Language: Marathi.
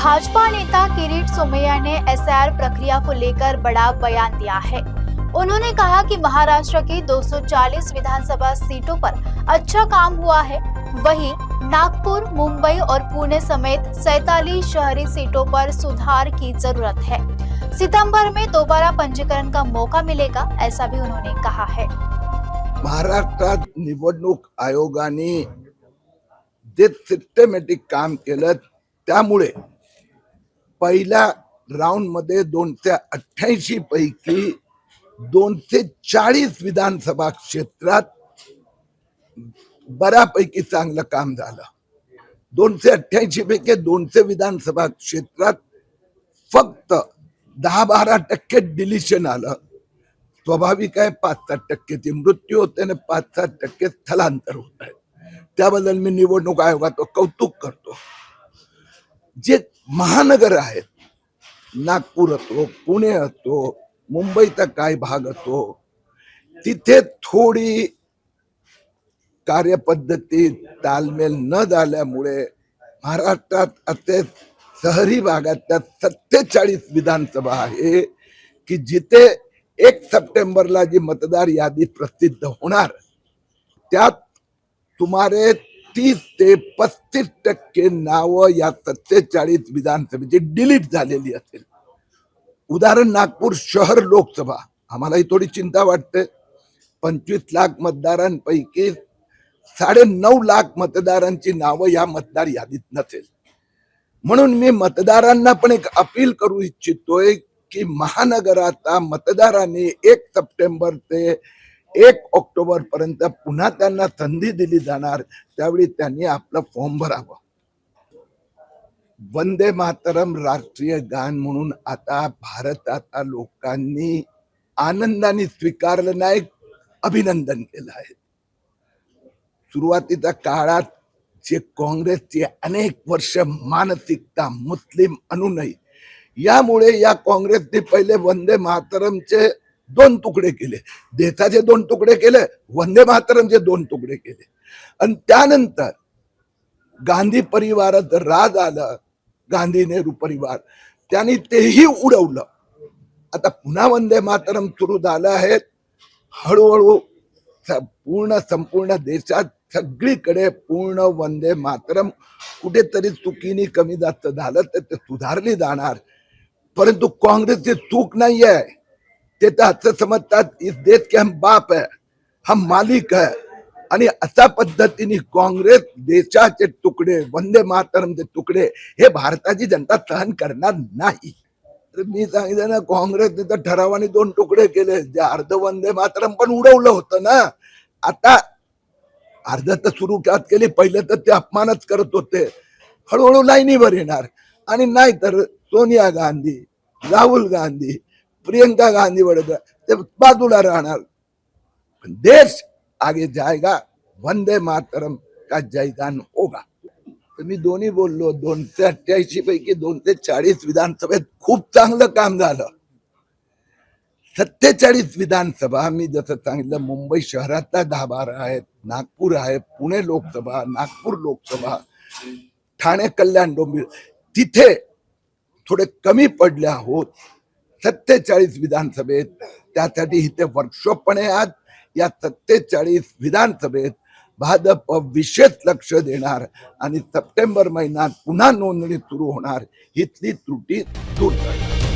भाजपा नेता किरीट सोमैया ने एसआईआर प्रक्रिया को लेकर बड़ा बयान दिया है। उन्होंने कहा कि महाराष्ट्र की 240 विधानसभा सीटों पर अच्छा काम हुआ है। वहीं नागपुर, मुंबई और पुणे समेत 47 शहरी सीटों पर सुधार की जरूरत है। सितंबर में दोबारा पंजीकरण का मौका मिलेगा, ऐसा भी उन्होंने कहा है। महाराष्ट्रात निवडणूक आयोगाने जे सिस्टमॅटिक काम केलं त्यामुळे पहिल्या राउंड मध्ये 288 पैकी 240 विधानसभा क्षेत्रात बऱ्यापैकी चांगलं काम झालं। 288 पैकी 200 विधानसभा क्षेत्रात फक्त 10-12% डिलिशन आलं। स्वाभाविक आहे, 5-7% मृत्यू होते आणि 5-7% स्थलांतर होत आहे। त्याबद्दल मी निवडणूक आयोगाचं कौतुक करतो। जे महानगर आहेत, नागपूर असो, पुणे असो, मुंबईचा काही भाग असो, तिथे थोडी कार्यपद्धती तालमेल न झाल्यामुळे महाराष्ट्रात असे शहरी भागातल्या 47 विधानसभा आहे की जिथे 1 सप्टेंबरला जी मतदार यादी प्रसिद्ध होणार त्यात सुमारे 30 ते 35% नाव या 47 विधानसभेची डिलीट झालेली असेल। उदाहरण नागपूर शहर लोकसभा, आम्हालाही थोडी चिंता वाटते। 25 लाख मतदारांपैकी 9.5 लाख मतदारांची नावं या मतदार यादीत नसेल। म्हणून मी मतदारांना पण एक अपील करू इच्छितोय की महानगराचा मतदारांनी 1 सप्टेंबर ते 1 ऑक्टोबर पर्यंत पुन्हा त्यांना संधी दिली जाणार, त्यावेळी त्यांनी आपला फॉर्म भरावा। वंदे मातरम राष्ट्रीय गान म्हणून आता भारताच्या लोकांनी आनंदाने स्वीकारलं नाही, अभिनंदन केलं आहे। सुरुवातीच्या काळात जे काँग्रेसची अनेक वर्ष मानसिकता मुस्लिम अनुनय, यामुळे या काँग्रेसने पहिले वंदे मातरमचे 2 तुकडे केले, देशाचे 2 तुकडे केले, वंदे मातरमचे 2 तुकडे केले। आणि त्यानंतर गांधी परिवारात राज आलं, गांधी नेहरू परिवार, त्यांनी तेही उडवलं। आता पुन्हा वंदे मातरम सुरू झालं आहे। हळूहळू संपूर्ण देशात सगळीकडे पूर्ण वंदे मातरम, कुठेतरी चुकीने कमी जास्त झालं तर ते सुधारली जाणार। परंतु काँग्रेसची चूक नाही आहे। ते तर असं समजतात इस देश के हम बाप है, हम मालिक है, आणि अशा पद्धतीने काँग्रेस देशाचे तुकडे, वंदे मातरमचे तुकडे हे भारताची जनता सहन करणार नाही। तर मी सांगितलं ना, काँग्रेसने तर ठरावाने 2 तुकडे केले, जे अर्ध वंदे मातरम पण उडवलं होतं ना। आता अर्ध तर सुरू केली, पहिले तर ते अपमानच करत होते। हळूहळू लाईनीवर येणार, आणि नाही तर सोनिया गांधी, राहुल गांधी, प्रियंका गांधी वगैरे ते बाजूला राहणार। देश आगे जाएगा, वंदे मातरम का जयगान होगा। तर मी दोन्ही बोललो, 288 पैकी 240 विधानसभेत खूप चांगलं काम झालं। 47 विधानसभा मी जसं सांगितलं, मुंबई शहरातल्या 10-12 आहेत, नागपूर आहे, पुणे लोकसभा, नागपूर लोकसभा, ठाणे, कल्याण, डोंबिवली, तिथे थोडे कमी पडले आहोत 47 विधानसभेत। त्यासाठी इथे वर्कशॉप पण आहे। आज या 47 विधानसभेत भाजप विशेष लक्ष देणार आणि सप्टेंबर महिन्यात पुन्हा नोंदणी सुरू होणार, इथली त्रुटी दूर करणार।